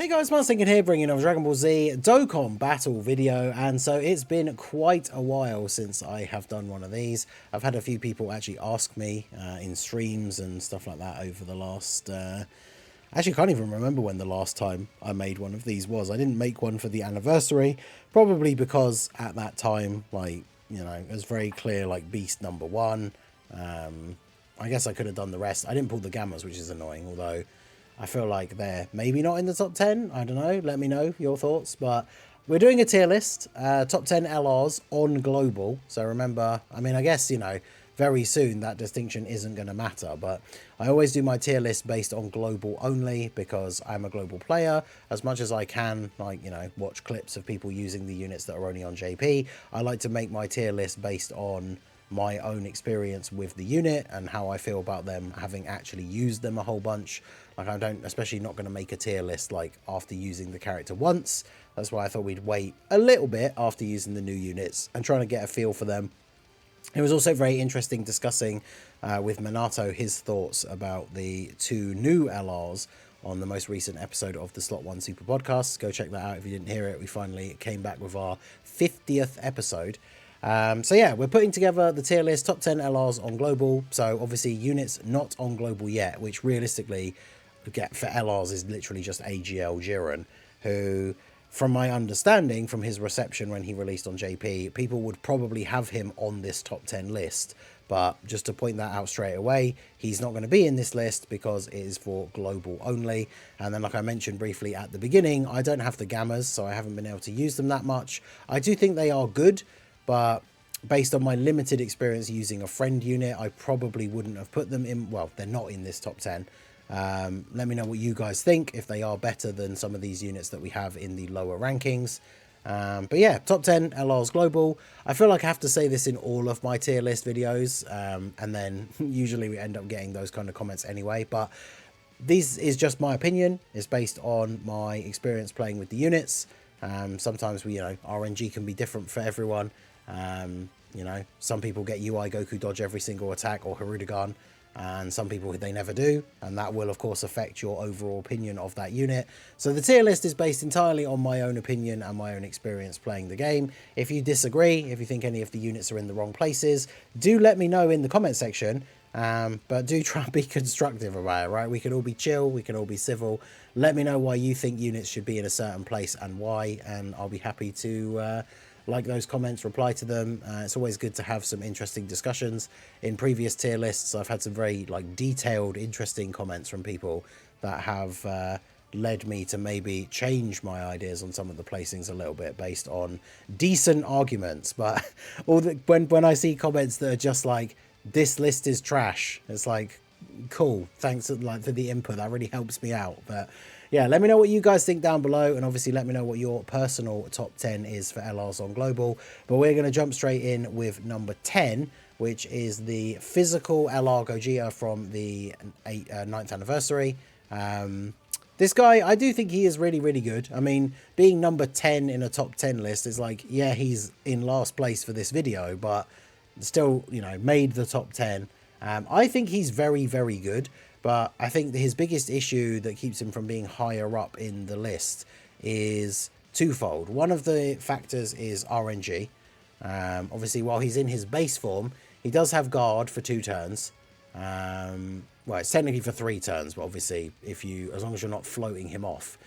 Hey guys, Thinking here, bringing on Dragon Ball Z Dokkan battle video, and so it's been quite a while since I have done one of these. I've had a few people actually ask me in streams and stuff like that over the last... Actually, I can't even remember when the last time I made one of these was. I didn't make one for the anniversary, probably because at that time, like, you know, it was very clear, like, Beast #1. I guess I could have done the rest. I didn't pull the Gammas, which is annoying, although... I feel like they're maybe not in the top 10. I don't know. Let me know your thoughts. But we're doing a tier list. Top 10 LRs on global. So remember, I mean, I guess, you know, very soon that distinction isn't going to matter. But I always do my tier list based on global only because I'm a global player. As much as I can, like, you know, watch clips of people using the units that are only on JP, I like to make my tier list based on my own experience with the unit and how I feel about them having actually used them a whole bunch. Like, I don't, especially not going to make a tier list like after using the character once. That's why I thought we'd wait a little bit after using the new units and trying to get a feel for them. It was also very interesting discussing with Minato his thoughts about the two new LRs on the most recent episode of the Slot 1 Super Podcast. Go check that out if you didn't hear it. We finally came back with our 50th episode. So yeah, we're putting together the tier list, top 10 LRs on global. So obviously units not on global yet, which realistically get for LRs is literally just AGL Jiren, who, from my understanding from his reception when he released on JP, people would probably have him on this top 10 list. But just to point that out straight away, he's not going to be in this list because it is for global only. And then, like I mentioned briefly at the beginning, I don't have the Gammas, so I haven't been able to use them that much. I do think they are good, but based on my limited experience using a friend unit, I probably wouldn't have put them in. Well, they're not in this top 10. Let me know what you guys think, if they are better than some of these units that we have in the lower rankings. But yeah, top 10 LRs global. I feel like I have to say this in all of my tier list videos, and then usually we end up getting those kind of comments anyway. But this is just my opinion. It's based on my experience playing with the units. Sometimes we, you know, RNG can be different for everyone. You know, some people get UI Goku dodge every single attack or Harudagan, and some people they never do, and that will of course affect your overall opinion of that unit. So the tier list is based entirely on my own opinion and my own experience playing the game. If you disagree, if you think any of the units are in the wrong places, do let me know in the comment section. But do try and be constructive about it, right? We can all be chill, we can all be civil. Let me know why you think units should be in a certain place and why, and I'll be happy to like those comments, reply to them. It's always good to have some interesting discussions. In previous tier lists, I've had some very like detailed, interesting comments from people that have led me to maybe change my ideas on some of the placings a little bit based on decent arguments. But when I see comments that are just like, this list is trash, it's like, cool, thanks like for the input, that really helps me out. But yeah, let me know what you guys think down below, and obviously let me know what your personal top 10 is for LRs on global. But we're going to jump straight in with number 10, which is the physical LR Gogeta from the 9th anniversary. This guy, I do think he is really, really good. I mean, being number 10 in a top 10 list is like, yeah, he's in last place for this video, but still, you know, made the top 10. I think he's very, very good. But I think his biggest issue that keeps him from being higher up in the list is twofold. One of the factors is RNG. Obviously, while he's in his base form, he does have guard for 2 turns. Well, it's technically for 3 turns, but obviously, as long as you're not floating him off,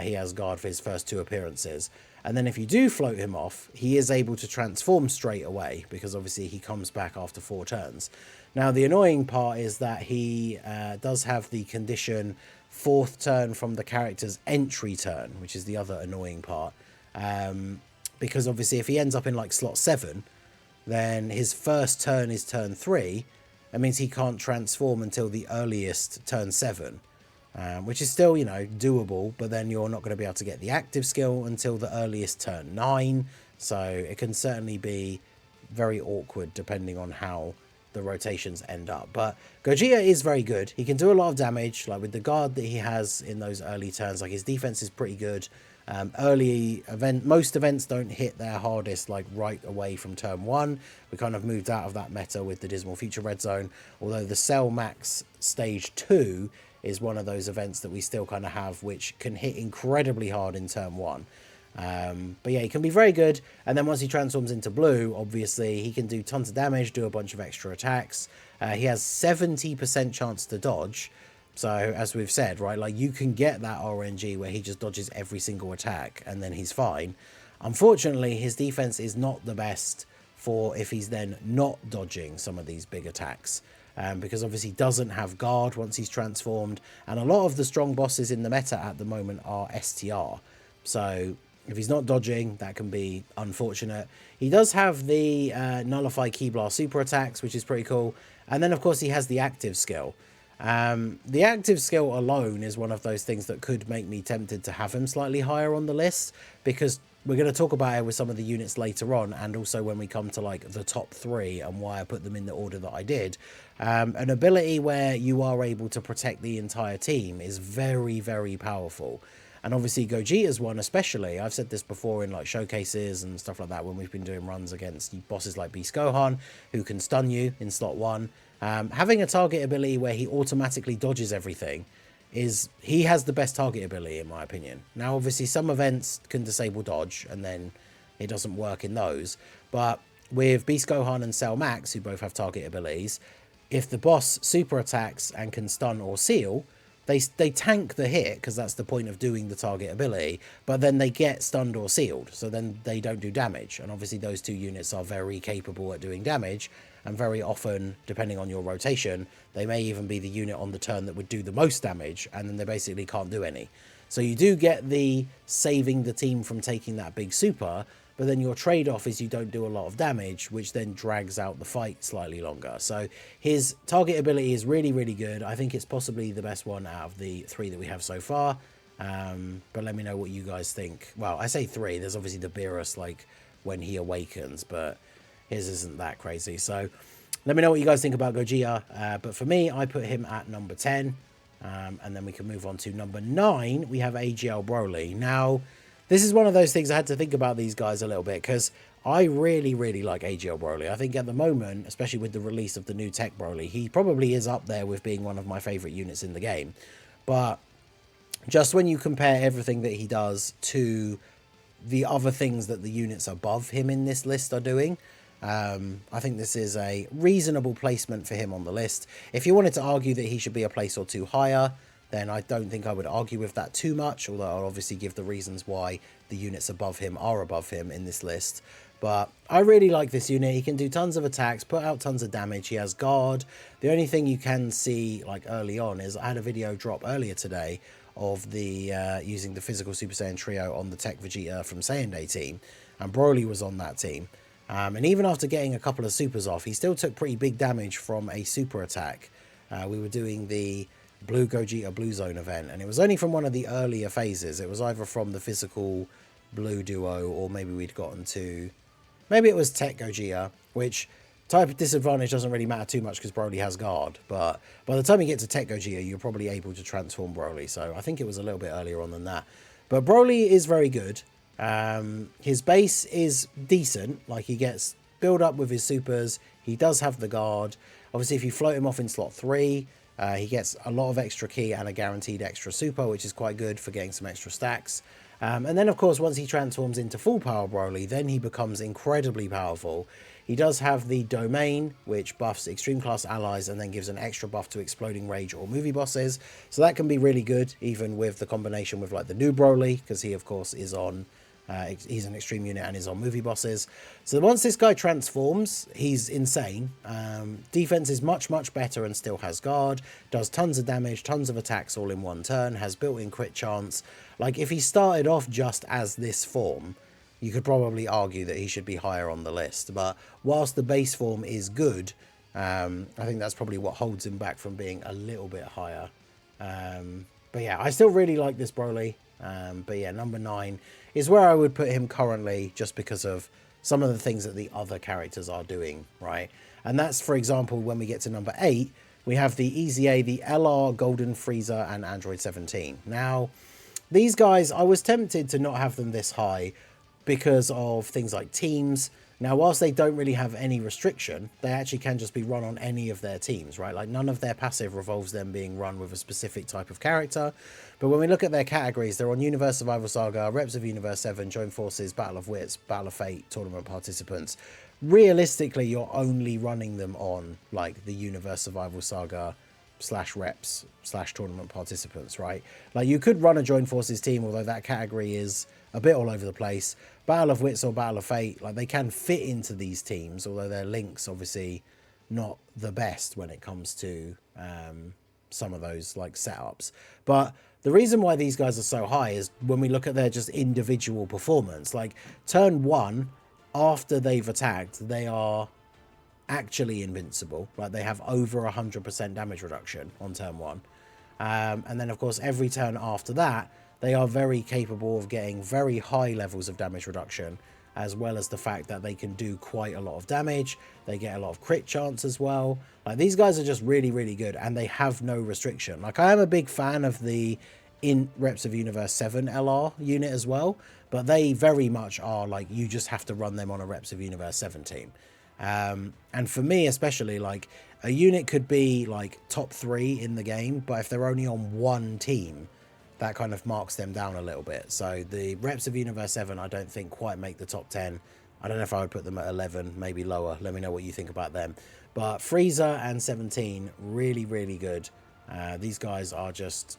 he has guard for his first 2 appearances. And then if you do float him off, he is able to transform straight away because obviously he comes back after 4 turns. Now, the annoying part is that he does have the condition 4th turn from the character's entry turn, which is the other annoying part. Because obviously if he ends up in like slot 7, then his first turn is turn 3. That means he can't transform until the earliest turn 7. Which is still, you know, doable, but then you're not going to be able to get the active skill until the earliest turn 9. So it can certainly be very awkward depending on how the rotations end up. But Gogeta is very good. He can do a lot of damage, like with the guard that he has in those early turns. Like his defense is pretty good. Most events don't hit their hardest like right away from turn 1. We kind of moved out of that meta with the Dismal Future Red Zone, although the Cell Max stage 2 is one of those events that we still kind of have, which can hit incredibly hard in turn 1. But yeah, he can be very good. And then once he transforms into blue, obviously he can do tons of damage, do a bunch of extra attacks. He has 70% chance to dodge. So as we've said, right, like you can get that RNG where he just dodges every single attack and then he's fine. Unfortunately, his defense is not the best for if he's then not dodging some of these big attacks. Because obviously he doesn't have guard once he's transformed. And a lot of the strong bosses in the meta at the moment are STR. So if he's not dodging, that can be unfortunate. He does have the Nullify Key Blast super attacks, which is pretty cool. And then, of course, he has the active skill. The active skill alone is one of those things that could make me tempted to have him slightly higher on the list, because we're going to talk about it with some of the units later on, and also when we come to like the top 3 and why I put them in the order that I did. An ability where you are able to protect the entire team is very, very powerful. And obviously Gogeta's one especially, I've said this before in like showcases and stuff like that when we've been doing runs against bosses like Beast Gohan, who can stun you in slot 1. Having a target ability where he automatically dodges everything he has the best target ability in my opinion. Now obviously some events can disable dodge and then it doesn't work in those, but with Beast Gohan and Cell Max, who both have target abilities, if the boss super attacks and can stun or seal, they tank the hit, because that's the point of doing the target ability, but then they get stunned or sealed, so then they don't do damage. And obviously those 2 units are very capable at doing damage, and very often, depending on your rotation, they may even be the unit on the turn that would do the most damage, and then they basically can't do any. So you do get the saving the team from taking that big super, but then your trade-off is you don't do a lot of damage, which then drags out the fight slightly longer. So his target ability is really, really good. I think it's possibly the best one out of the 3 that we have so far. But let me know what you guys think. Well, I say 3. There's obviously the Beerus, like, when he awakens, but his isn't that crazy. So let me know what you guys think about Gogeta. But for me, I put him at number 10. And then we can move on to number 9. We have AGL BROLY. Now, this is one of those things I had to think about these guys a little bit, because I really, really like AGL BROLY. I think at the moment, especially with the release of the new tech BROLY, he probably is up there with being one of my favourite units in the game. But just when you compare everything that he does to the other things that the units above him in this list are doing, I think this is a reasonable placement for him on the list. If you wanted to argue that he should be a place or 2 higher, then I don't think I would argue with that too much, although I'll obviously give the reasons why the units above him are above him in this list. But I really like this unit. He can do tons of attacks, put out tons of damage. He has guard. The only thing you can see like early on is I had a video drop earlier today of the using the physical Super Saiyan trio on the Tech Vegeta from Saiyan Day team, and BROLY was on that team. And even after getting a couple of supers off, he still took pretty big damage from a super attack. We were doing the Blue Gogeta Blue Zone event, and it was only from one of the earlier phases. It was either from the physical blue duo, or maybe we'd gotten to, maybe it was Tech Gogeta, which type of disadvantage doesn't really matter too much because BROLY has guard, but by the time you get to Tech Gogeta, you're probably able to transform BROLY, so I think it was a little bit earlier on than that. But BROLY is very good. His base is decent, like he gets build up with his supers, he does have the guard. Obviously if you float him off in slot 3, he gets a lot of extra key and a guaranteed extra super, which is quite good for getting some extra stacks. And then of course once he transforms into full power BROLY, then he becomes incredibly powerful. He does have the domain, which buffs extreme class allies and then gives an extra buff to exploding rage or movie bosses, so that can be really good even with the combination with like the new BROLY, because he of course is on he's an extreme unit and is on movie bosses. So once this guy transforms, he's insane. Defense is much better and still has guard, does tons of damage, tons of attacks all in one turn, has built-in crit chance. Like if he started off just as this form, you could probably argue that he should be higher on the list, but whilst the base form is good, I think that's probably what holds him back from being a little bit higher. But yeah, I still really like this BROLY. But yeah, number 9 is where I would put him currently, just because of some of the things that the other characters are doing, right? And that's, for example, when we get to number 8, we have the EZA, the LR, Golden Frieza, and Android 17. Now, these guys, I was tempted to not have them this high because of things like teams. Now, whilst they don't really have any restriction, they actually can just be run on any of their teams, right? Like, none of their passive revolves them being run with a specific type of character. But when we look at their categories, they're on Universe Survival Saga, Reps of Universe 7, Joint Forces, Battle of Wits, Battle of Fate, Tournament Participants. Realistically, you're only running them on, like, the Universe Survival Saga / reps / tournament participants, right? Like, you could run a Joint Forces team, although that category is a bit all over the place. Battle of Wits or Battle of Fate, like, they can fit into these teams, although their links obviously not the best when it comes to some of those like setups. But the reason why these guys are so high is when we look at their just individual performance. Like, turn 1, after they've attacked, they are actually invincible. Like, they have over 100% damage reduction on turn 1. And then, of course, every turn after that, they are very capable of getting very high levels of damage reduction, as well as the fact that they can do quite a lot of damage. They get a lot of crit chance as well. Like, these guys are just really, really good, and they have no restriction. Like, I am a big fan of the in Reps of Universe 7 LR unit as well, but they very much are like, you just have to run them on a Reps of Universe 7 team. And for me especially, like, a unit could be like top 3 in the game, but if they're only on one team, that kind of marks them down a little bit. So the Reps of Universe 7 I don't think quite make the top 10. I don't know if I would put them at 11, maybe lower. Let me know what you think about them. But Freezer and 17, really, really good. These guys are just,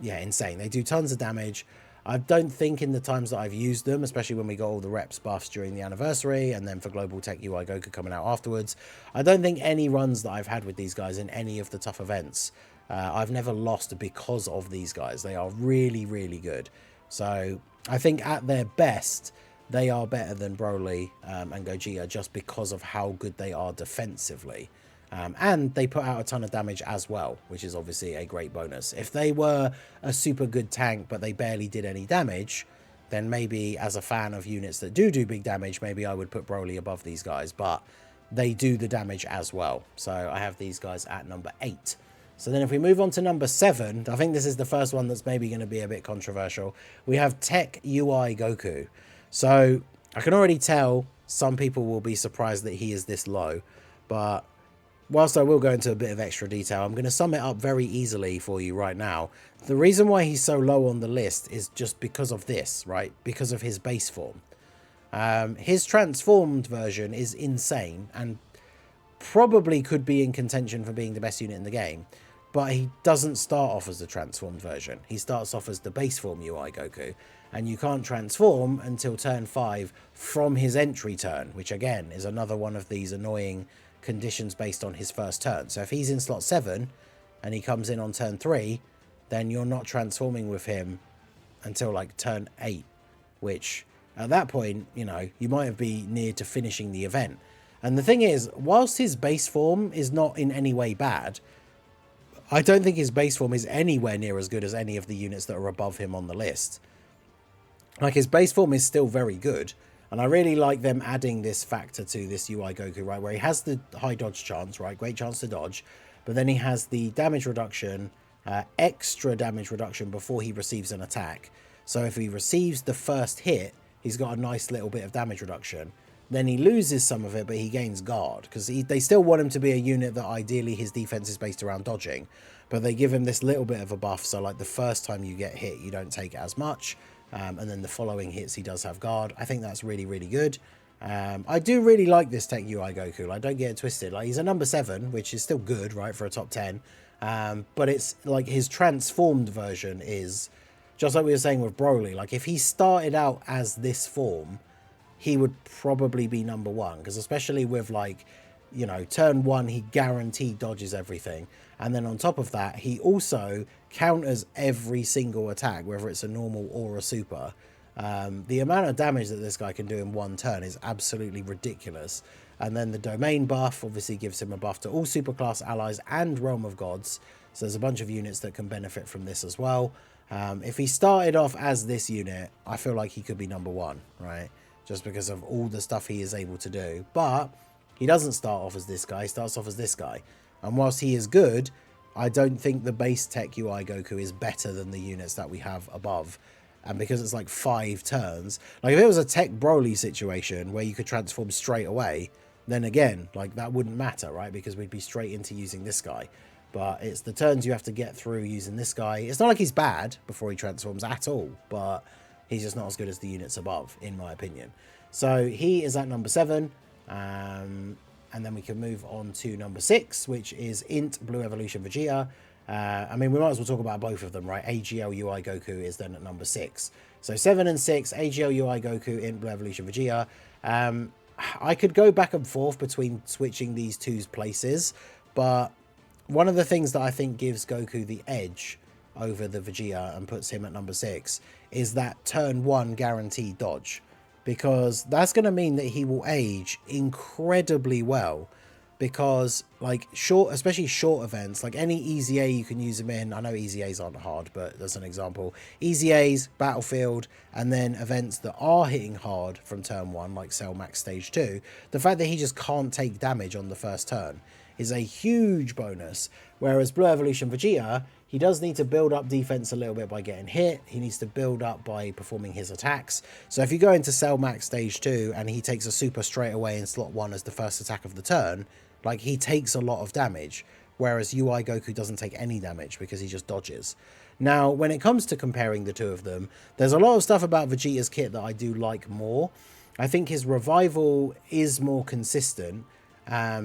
yeah, insane. They do tons of damage. I don't think in the times that I've used them, especially when we got all the reps buffs during the anniversary, and then for Global Tech UI Goku coming out afterwards, I don't think any runs that I've had with these guys in any of the tough events, I've never lost because of these guys. They are really, really good. So I think at their best, they are better than Broly and Gogeta just because of how good they are defensively. And they put out a ton of damage as well, which is obviously a great bonus. If they were a super good tank, but they barely did any damage, then maybe as a fan of units that do big damage, maybe I would put Broly above these guys, but they do the damage as well. So I have these guys at number 8. So then if we move on to number 7, I think this is the first one that's maybe going to be a bit controversial. We have Tech UI Goku. So I can already tell some people will be surprised that he is this low, but whilst I will go into a bit of extra detail, I'm going to sum it up very easily for you right now. The reason why he's so low on the list is just because of this, right? Because of his base form. His transformed version is insane and probably could be in contention for being the best unit in the game. But he doesn't start off as the transformed version. He starts off as the base form UI Goku. And you can't transform until turn 5 from his entry turn, which again is another one of these annoying conditions based on his first turn. So if he's in slot 7 and he comes in on turn 3, then you're not transforming with him until like turn 8, which at that point, you know, you might be near to finishing the event. And the thing is, whilst his base form is not in any way bad, I don't think his base form is anywhere near as good as any of the units that are above him on the list. Like, his base form is still very good, and I really like them adding this factor to this UI Goku, right, where he has the high dodge chance, right, great chance to dodge, but then he has the damage reduction, extra damage reduction before he receives an attack. So if he receives the first hit, he's got a nice little bit of damage reduction. Then he loses some of it, but he gains guard, because they still want him to be a unit that ideally his defense is based around dodging, but they give him this little bit of a buff, so like the first time you get hit, you don't take it as much. And then the following hits he does have guard. I think that's really, really good. I do really like this Tech UI Goku. Like, don't get it twisted. Like, he's a number 7, which is still good, right, for a top 10. But it's like his transformed version is just like we were saying with Broly. Like, if he started out as this form, he would probably be number 1, because especially with, like, you know, turn 1 he guaranteed dodges everything, and then on top of that he also counters every single attack, whether it's a normal or a super. The amount of damage that this guy can do in one turn is absolutely ridiculous. And then the domain buff obviously gives him a buff to all superclass allies and Realm of Gods, so there's a bunch of units that can benefit from this as well. If he started off as this unit, I feel like he could be number 1, right, just because of all the stuff he is able to do. But he doesn't start off as this guy, he starts off as this guy. And whilst he is good, I don't think the base Tech UI Goku is better than the units that we have above. and because it's like 5 turns, like if it was a tech Broly situation where you could transform straight away, then again, like that wouldn't matter, right? Because we'd be straight into using this guy. But it's the turns you have to get through using this guy. It's not like he's bad before he transforms at all, but he's just not as good as the units above, in my opinion. So he is at number 7. And then we can move on to number 6, which is Int Blue Evolution Vegeta. I mean, we might as well talk about both of them, right? AGL UI Goku is then at number 6. So 7 and 6, AGL UI Goku, Int Blue Evolution Vegeta. I could go back and forth between switching these two's places, but one of the things that I think gives Goku the edge over the Vegeta and puts him at number 6 is that turn 1 guaranteed dodge, because that's going to mean that he will age incredibly well, because like especially short events, like any Easy A you can use him in. I know Easy A's aren't hard, but that's an example. Easy A's, Battlefield, and then events that are hitting hard from turn 1, like Cell Max Stage 2, the fact that he just can't take damage on the first turn is a huge bonus. Whereas Blue Evolution Vegeta, he does need to build up defense a little bit by getting hit. He needs to build up by performing his attacks. So if you go into Cell Max Stage 2 and he takes a super straight away in slot 1 as the first attack of the turn, like he takes a lot of damage, whereas UI Goku doesn't take any damage because he just dodges. Now, when it comes to comparing the two of them, there's a lot of stuff about Vegeta's kit that I do like more. I think his revival is more consistent,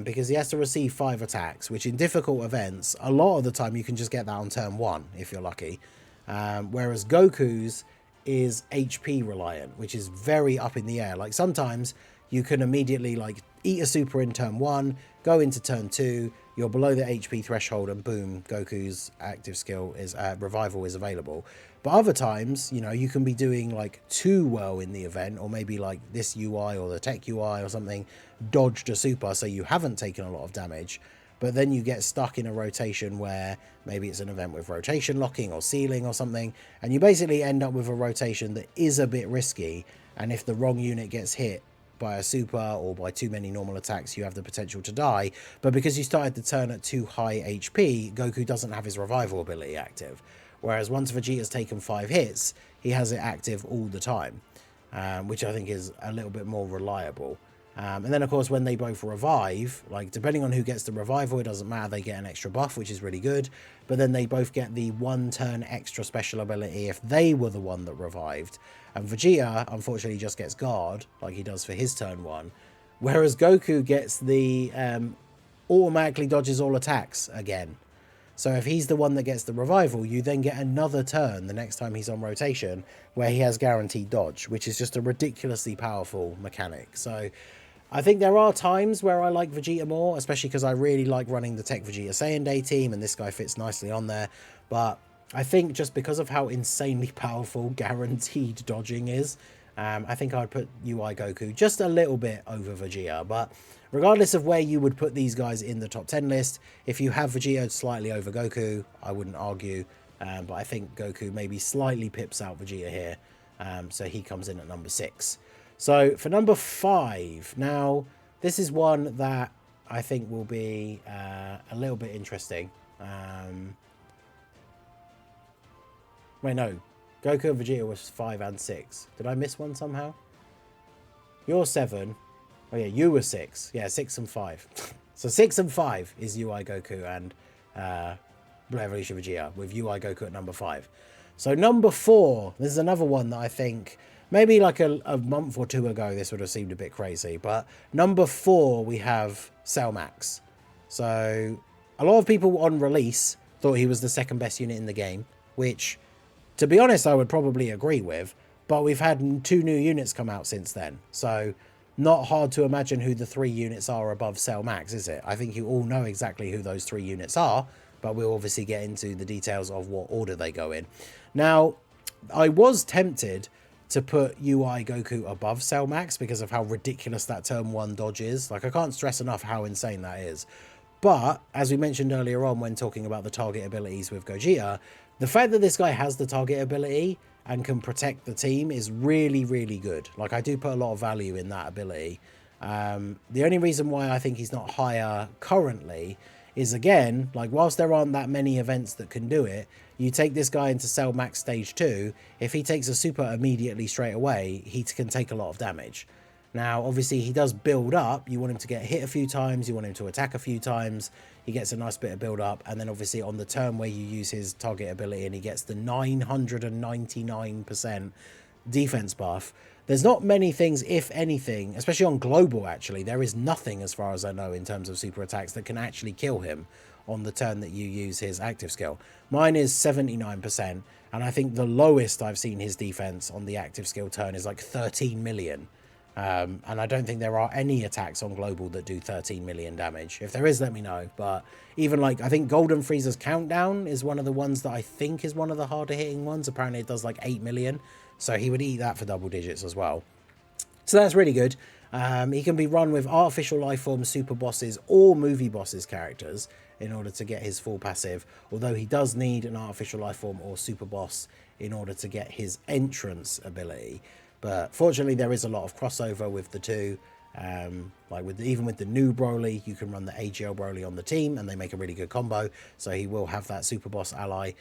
because he has to receive 5 attacks, which in difficult events, a lot of the time you can just get that on turn 1 if you're lucky. Whereas Goku's is HP reliant, which is very up in the air. Like sometimes you can immediately like eat a super in turn 1, go into turn 2, you're below the HP threshold, and boom, Goku's active skill is revival is available. But other times, you know, you can be doing like too well in the event, or maybe like this UI or the tech UI or something dodged a super, so you haven't taken a lot of damage, but then you get stuck in a rotation where maybe it's an event with rotation locking or sealing or something, and you basically end up with a rotation that is a bit risky, and if the wrong unit gets hit by a super or by too many normal attacks, you have the potential to die. But because you started the turn at too high HP, Goku doesn't have his revival ability active. Whereas once Vegeta's taken 5 hits, he has it active all the time, which I think is a little bit more reliable. And then, of course, when they both revive, like depending on who gets the revival, it doesn't matter, they get an extra buff, which is really good. But then they both get the 1 turn extra special ability if they were the one that revived. And Vegeta, unfortunately, just gets guard, like he does for his turn 1. Whereas Goku gets the automatically dodges all attacks again. So if he's the one that gets the revival, you then get another turn the next time he's on rotation where he has guaranteed dodge, which is just a ridiculously powerful mechanic. So I think there are times where I like Vegeta more, especially because I really like running the Tech Vegeta Saiyan Day team, and this guy fits nicely on there. But I think just because of how insanely powerful guaranteed dodging is, I think I'd put UI Goku just a little bit over Vegeta. But regardless of where you would put these guys in the top 10 list, if you have Vegeta slightly over Goku, I wouldn't argue. But I think Goku maybe slightly pips out Vegeta here. So he comes in at number 6. So for number 5, now this is one that I think will be a little bit interesting. Wait, no. Goku and Vegeta was 5 and 6. Did I miss one somehow? You're 7. Oh yeah, you were 6. Yeah, 6 and 5. So 6 and 5 is UI Goku and Blue Evolution Vegeta, with UI Goku at number 5. So number 4, this is another one that I think maybe like a month or 2 ago this would have seemed a bit crazy. But number 4, we have Cell Max. So a lot of people on release thought he was the second best unit in the game, which, to be honest, I would probably agree with. But we've had 2 new units come out since then. So not hard to imagine who the 3 units are above Cell Max, is it? I think you all know exactly who those 3 units are, but we'll obviously get into the details of what order they go in. Now, I was tempted to put UI Goku above Cell Max because of how ridiculous that turn 1 dodge is. Like, I can't stress enough how insane that is. But, as we mentioned earlier on when talking about the target abilities with Gogeta, the fact that this guy has the target ability and can protect the team is really, really good. Like, I do put a lot of value in that ability. The only reason why I think he's not higher currently is, again, like, whilst there aren't that many events that can do it, you take this guy into Cell Max Stage 2, if he takes a super immediately straight away, he can take a lot of damage. Now, obviously, he does build up. You want him to get hit a few times. You want him to attack a few times. He gets a nice bit of build up. And then, obviously, on the turn where you use his target ability and he gets the 999% defense buff, there's not many things, if anything, especially on global, actually. There is nothing, as far as I know, in terms of super attacks that can actually kill him on the turn that you use his active skill. Mine is 79%. And I think the lowest I've seen his defense on the active skill turn is like 13 million. And I don't think there are any attacks on global that do 13 million damage. If there is, let me know. But even like, I think Golden Frieza's Countdown is one of the ones that I think is one of the harder hitting ones. Apparently it does like 8 million. So he would eat that for double digits as well. So that's really good. He can be run with artificial life forms, super bosses, or movie bosses characters in order to get his full passive. Although he does need an artificial life form or super boss in order to get his entrance ability. But fortunately, there is a lot of crossover with the two. Like even with the new Broly, you can run the AGL Broly on the team, and they make a really good combo. So he will have that super boss ally.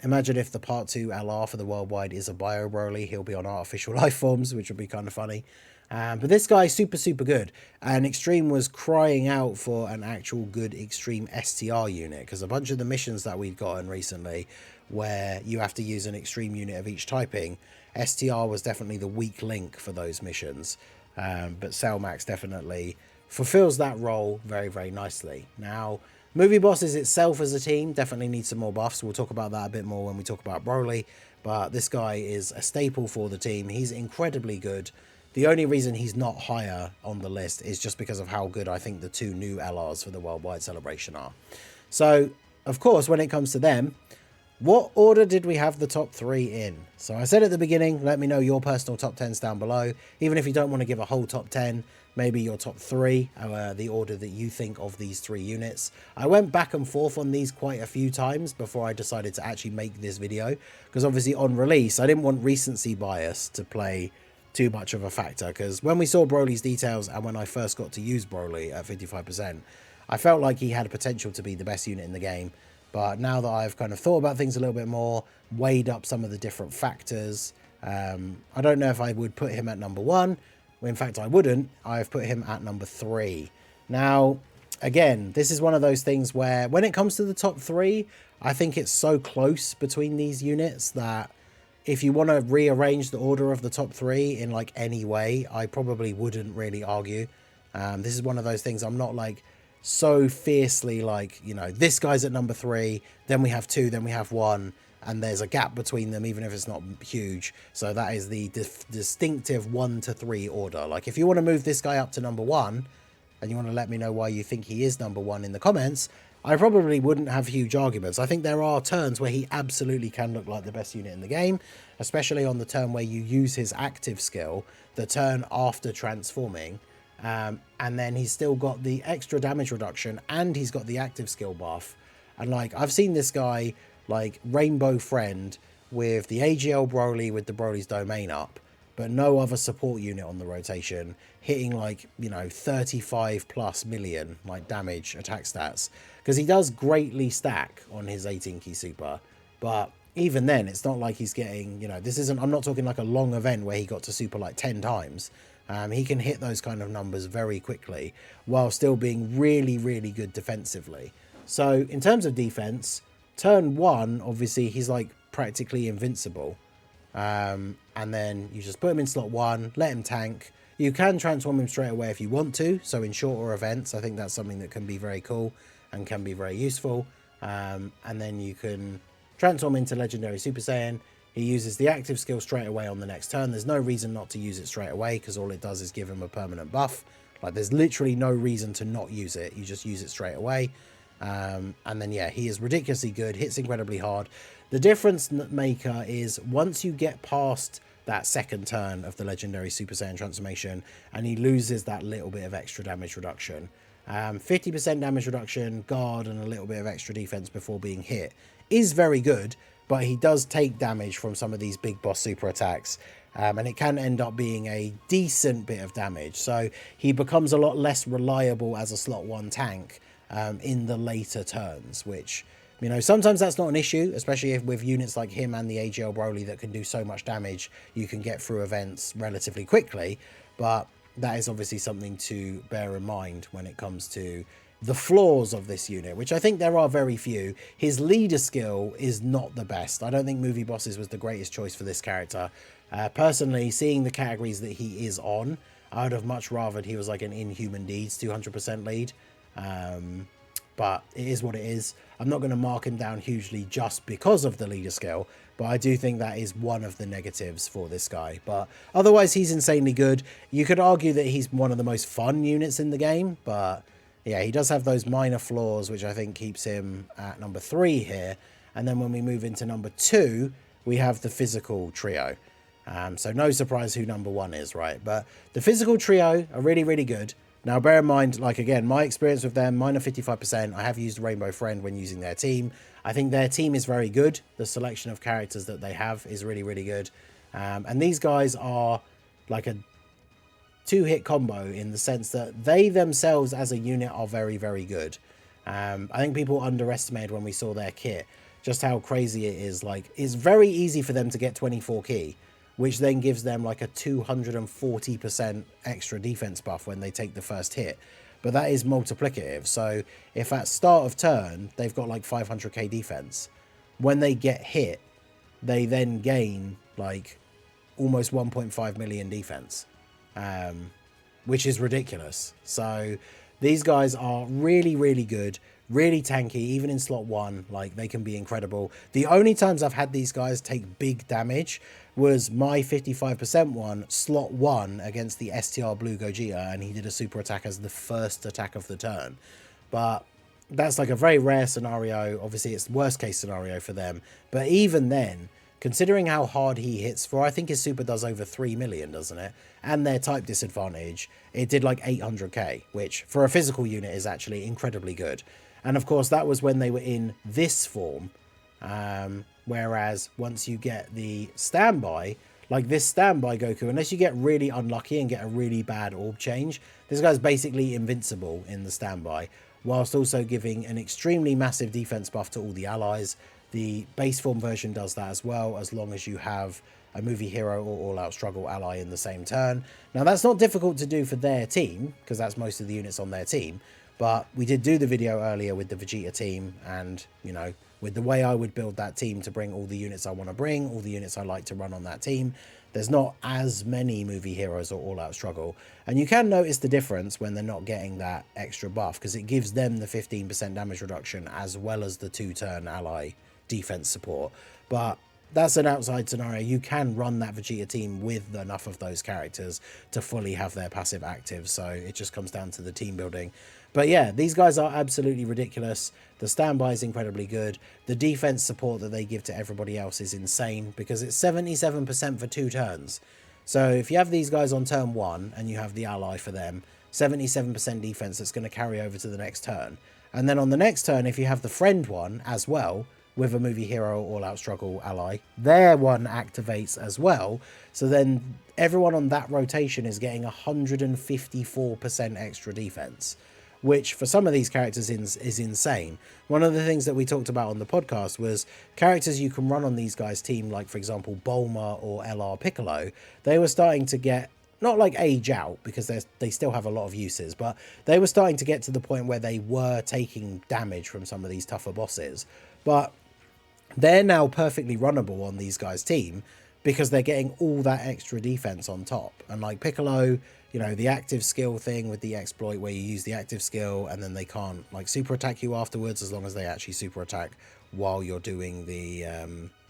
Imagine if the part 2 LR for the worldwide is a Bio Broly. He'll be on artificial life forms, which would be kind of funny. But this guy's super good. And Extreme was crying out for an actual good Extreme STR unit, because a bunch of the missions that we've gotten recently, where you have to use an Extreme unit of each typing, STR was definitely the weak link for those missions. But Cell Max definitely fulfills that role very nicely. Now, movie bosses itself as a team definitely needs some more buffs. We'll talk about that a bit more when we talk about Broly. But this guy is a staple for the team. He's incredibly good. The only reason he's not higher on the list is just because of how good I think the two new LRs for the Worldwide Celebration are. So, of course, when it comes to them, what order did we have the top 3 in? So I said at the beginning, let me know your personal top 10s down below. Even if you don't want to give a whole top 10, maybe your top 3, the order that you think of these 3 units. I went back and forth on these quite a few times before I decided to actually make this video. Because obviously on release, I didn't want recency bias to play too much of a factor. Because when we saw Broly's details and when I first got to use Broly at 55%, I felt like he had potential to be the best unit in the game. But now that I've kind of thought about things a little bit more, weighed up some of the different factors, I don't know if I would put him at number 1. In fact, I wouldn't. I've put him at number 3. Now, again, this is one of those things where when it comes to the top 3, I think it's so close between these units that if you want to rearrange the order of the top 3 in like any way, I probably wouldn't really argue. This is one of those things I'm not like so fiercely like, you know, this guy's at number 3, then we have 2, then we have 1, and there's a gap between them even if it's not huge. So that is the distinctive 1 to 3 order. Like if you want to move this guy up to number 1 and you want to let me know why you think he is number 1 in the comments, I probably wouldn't have huge arguments. I think there are turns where he absolutely can look like the best unit in the game, especially on the turn where you use his active skill, the turn after transforming. And then he's still got the extra damage reduction and he's got the active skill buff. And like, I've seen this guy like Rainbow Friend with the AGL Broly with the Broly's domain up, but no other support unit on the rotation, hitting like, you know, 35 plus million like damage attack stats, because he does greatly stack on his 18 key super. But even then, it's not like he's getting, you know, this isn't, I'm not talking like a long event where he got to super like 10 times. He can hit those kind of numbers very quickly while still being really good defensively. So in terms of defense, turn 1, obviously he's like practically invincible. And then you just put him in slot 1, let him tank. You can transform him straight away if you want to. So in shorter events, I think that's something that can be very cool and can be very useful. And then you can transform into Legendary Super Saiyan. He uses the active skill straight away on the next turn. There's no reason not to use it straight away because all it does is give him a permanent buff. Like there's literally no reason to not use it. You just use it straight away. And then, yeah, he is ridiculously good, hits incredibly hard. The difference maker is once you get past that second turn of the Legendary Super Saiyan transformation and he loses that little bit of extra damage reduction, 50% damage reduction, guard, and a little bit of extra defense before being hit is very good. But he does take damage from some of these big boss super attacks. And it can end up being a decent bit of damage. So he becomes a lot less reliable as a slot 1 tank. in the later turns, which, you know, sometimes that's not an issue, especially if with units like him and the AGL BROLY that can do so much damage, you can get through events relatively quickly. But that is obviously something to bear in mind when it comes to the flaws of this unit, which I think there are very few. His leader skill is not the best. I don't think Movie Bosses was the greatest choice for this character. Personally, seeing the categories that he is on, I would have much rathered he was like an Inhuman Deeds 200% lead. But it is what it is. I'm not going to mark him down hugely just because of the leader skill, but I do think that is one of the negatives for this guy. But otherwise, he's insanely good. You could argue that he's one of the most fun units in the game, but yeah, he does have those minor flaws, which I think keeps him at number 3 here. And then when we move into number 2, we have the physical trio. So no surprise who number 1 is, right? But the physical trio are really, really good. Now, bear in mind, like, again, my experience with them, mine are 55%. I have used Rainbow Friend when using their team. I think their team is very good. The selection of characters that they have is really, really good. And these guys are like a 2-hit combo in the sense that they themselves as a unit are very, very good. I think people underestimated when we saw their kit just how crazy it is. Like, it's very easy for them to get 24 key, which then gives them like a 240% extra defense buff when they take the first hit. But that is multiplicative. So if at start of turn, they've got like 500k defense, when they get hit, they then gain like almost 1.5 million defense, which is ridiculous. So these guys are really, really good. Really tanky, even in slot 1, like, they can be incredible. The only times I've had these guys take big damage was my 55% one, slot 1, against the STR Blue Gogeta, and he did a super attack as the first attack of the turn. But that's like a very rare scenario. Obviously, it's the worst case scenario for them. But even then, considering how hard he hits for, I think his super does over 3 million, doesn't it? And their type disadvantage, it did like 800k, which for a physical unit is actually incredibly good. And of course, that was when they were in this form. Whereas once you get the standby, like this standby Goku, unless you get really unlucky and get a really bad orb change, this guy's basically invincible in the standby, whilst also giving an extremely massive defense buff to all the allies. The base form version does that as well, as long as you have a movie hero or all-out struggle ally in the same turn. Now, that's not difficult to do for their team, because that's most of the units on their team. But we did do the video earlier with the Vegeta team, and, you know, with the way I would build that team to bring all the units I want to bring, all the units I like to run on that team, there's not as many movie heroes or all-out struggle. And you can notice the difference when they're not getting that extra buff, because it gives them the 15% damage reduction as well as the 2-turn ally defense support. But that's an outside scenario. You can run that Vegeta team with enough of those characters to fully have their passive active, so it just comes down to the team building. But yeah, these guys are absolutely ridiculous. The standby is incredibly good. The defense support that they give to everybody else is insane, because it's 77% for 2 turns. So if you have these guys on turn 1 and you have the ally for them, 77% defense that's going to carry over to the next turn. And then on the next turn, if you have the friend one as well, with a movie hero all-out struggle ally, their one activates as well. So then everyone on that rotation is getting 154% extra defense, which for some of these characters is insane. One of the things that we talked about on the podcast was characters you can run on these guys' team, like, for example, Bulma or LR Piccolo. They were starting to get, not like age out, because they still have a lot of uses, but they were starting to get to the point where they were taking damage from some of these tougher bosses. But they're now perfectly runnable on these guys' team, because they're getting all that extra defense on top. And like Piccolo, you know, the active skill thing with the exploit where you use the active skill and then they can't like super attack you afterwards, as long as they actually super attack while you're doing the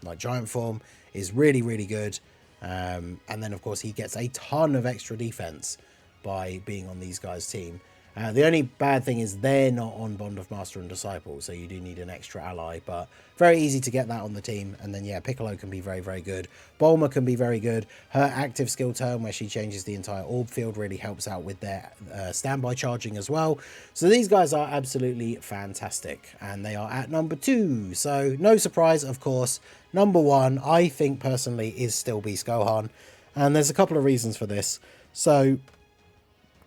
like giant form, is really, really good. And then of course he gets a ton of extra defense by being on these guys' team. The only bad thing is they're not on Bond of Master and Disciple, so you do need an extra ally, but very easy to get that on the team. And then, yeah, Piccolo can be very, very good. Bulma can be very good. Her active skill turn, where she changes the entire orb field, really helps out with their standby charging as well. So these guys are absolutely fantastic, and they are at number 2. So no surprise, of course. Number 1, I think personally, is still Beast Gohan, and there's a couple of reasons for this. So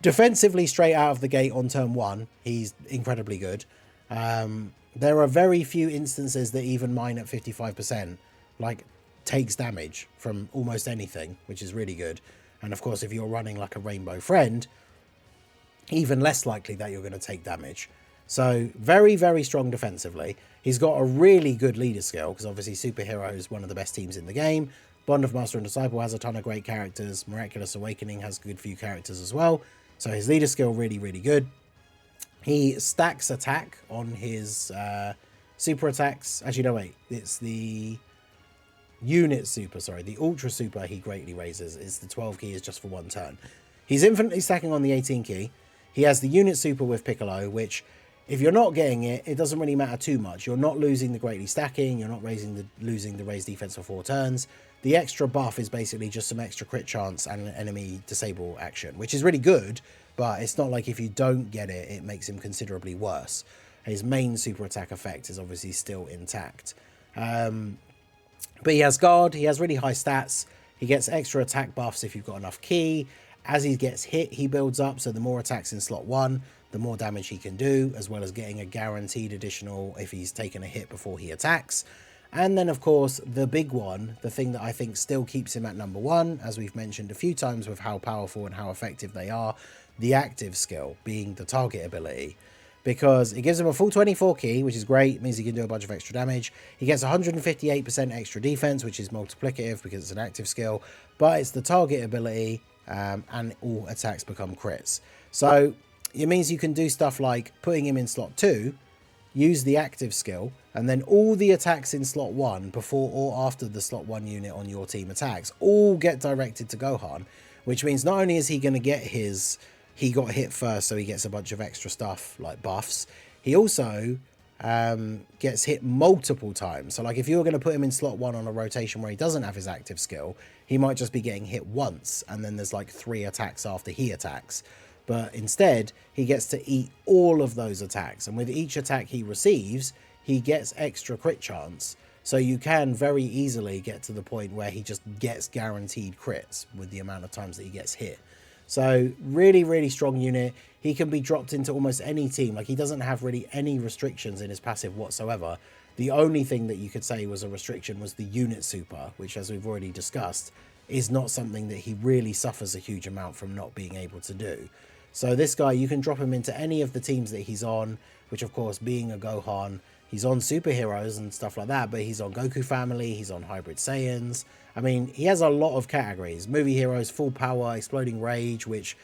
Defensively, straight out of the gate on turn 1, he's incredibly good. There are very few instances that even mine at 55%, like, takes damage from almost anything, which is really good. And of course, if you're running like a Rainbow Friend, even less likely that you're going to take damage. So very, very strong defensively. He's got a really good leader skill, because obviously Superhero is one of the best teams in the game. Bond of Master and Disciple has a ton of great characters. Miraculous Awakening has good few characters as well. So his leader skill really, really good. He stacks attack on his super attacks. Actually, no, wait. It's the unit super, sorry. The ultra super he greatly raises. It's the 12 key is just for 1 turn. He's infinitely stacking on the 18 key. He has the unit super with Piccolo, which, if you're not getting it, it doesn't really matter too much. You're not losing the greatly stacking. You're not losing the raised defense for 4 turns. The extra buff is basically just some extra crit chance and an enemy disable action, which is really good, but it's not like if you don't get it, it makes him considerably worse. His main super attack effect is obviously still intact. But he has guard. He has really high stats. He gets extra attack buffs if you've got enough key. As he gets hit, he builds up, so the more attacks in slot 1, the more damage he can do, as well as getting a guaranteed additional if he's taken a hit before he attacks. And then, of course, the big one, the thing that I think still keeps him at number 1, as we've mentioned a few times with how powerful and how effective they are, the active skill being the target ability. Because it gives him a full 24 key, which is great. It means he can do a bunch of extra damage. He gets 158% extra defense, which is multiplicative because it's an active skill. But it's the target ability, and all attacks become crits. So it means you can do stuff like putting him in slot 2, use the active skill, and then all the attacks in slot 1 before or after the slot 1 unit on your team attacks all get directed to Gohan, which means not only is he going to get his... He got hit first, so he gets a bunch of extra stuff like buffs. He also gets hit multiple times. So like if you were going to put him in slot 1 on a rotation where he doesn't have his active skill, he might just be getting hit once, and then there's like 3 attacks after he attacks. But instead, he gets to eat all of those attacks. And with each attack he receives, he gets extra crit chance. So you can very easily get to the point where he just gets guaranteed crits with the amount of times that he gets hit. So really, really strong unit. He can be dropped into almost any team. Like, he doesn't have really any restrictions in his passive whatsoever. The only thing that you could say was a restriction was the unit super, which, as we've already discussed, is not something that he really suffers a huge amount from not being able to do. So this guy, you can drop him into any of the teams that he's on, which of course, being a Gohan, he's on superheroes and stuff like that, but he's on Goku Family, he's on Hybrid Saiyans. I mean, he has a lot of categories. Movie heroes, Full Power, Exploding Rage, which,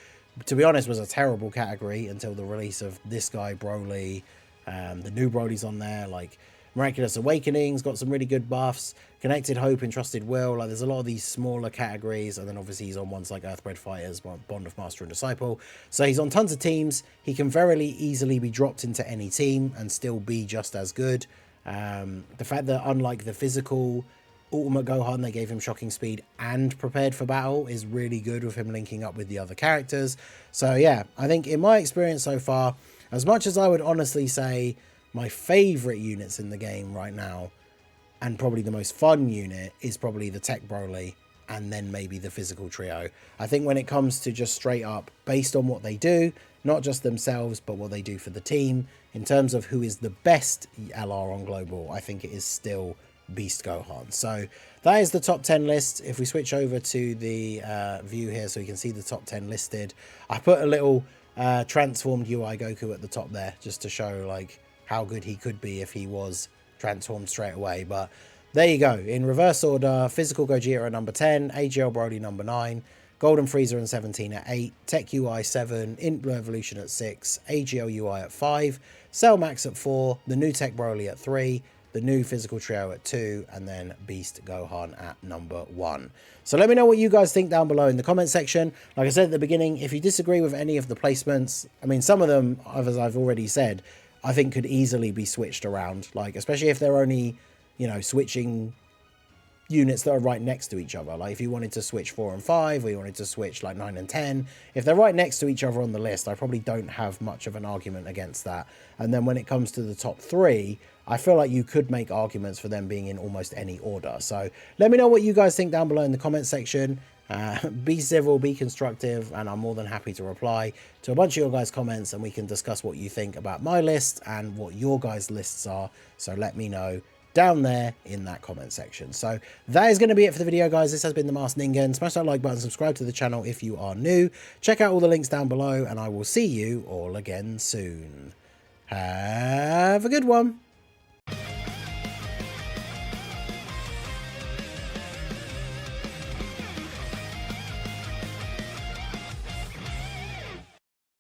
to be honest, was a terrible category until the release of this guy, BROLY. The new Broly's on there, like Miraculous Awakening's got some really good buffs. Connected Hope, Entrusted Will, like there's a lot of these smaller categories, and then obviously he's on ones like Earthbred Fighters, Bond of Master and Disciple. So he's on tons of teams. He can very easily be dropped into any team and still be just as good. The fact that, unlike the physical Ultimate Gohan, they gave him shocking speed and prepared for battle is really good with him linking up with the other characters. So yeah, I think in my experience so far, as much as I would honestly say my favorite units in the game right now, and probably the most fun unit, is probably the Tech Broly and then maybe the physical trio. I think when it comes to just straight up based on what they do, not just themselves, but what they do for the team, in terms of who is the best LR on Global, I think it is still Beast Gohan. So that is the top 10 list. If we switch over to the view here so you can see the top 10 listed, I put a little transformed UI Goku at the top there just to show like how good he could be if he was transformed straight away. But there you go, in reverse order: physical Gogeta at number 10, AGL Broly number 9, Golden Frieza and 17 at 8, Tech UI 7, Int Blue Evolution at 6, AGL UI at 5, Cell Max at 4, the new Tech Broly at 3, the new physical trio at 2, and then Beast Gohan at number 1. So let me know what you guys think down below in the comment section. Like I said at the beginning, if you disagree with any of the placements, I mean, some of them, as I've already said, I think could easily be switched around, like especially if they're only, you know, switching units that are right next to each other. Like if you wanted to switch 4 and 5, or you wanted to switch like 9 and 10, if they're right next to each other on the list, I probably don't have much of an argument against that. And then when it comes to the top 3, I feel like you could make arguments for them being in almost any order. So let me know what you guys think down below in the comment section. Be civil, be constructive, and I'm more than happy to reply to a bunch of your guys' comments, and we can discuss what you think about my list and what your guys' lists are. So let me know down there in that comment section. So that is going to be it for the video, guys. This has been the Masked Ningen. Smash that like button, subscribe to the channel if you are new. Check out all the links down below, and I will see you all again soon. Have a good one.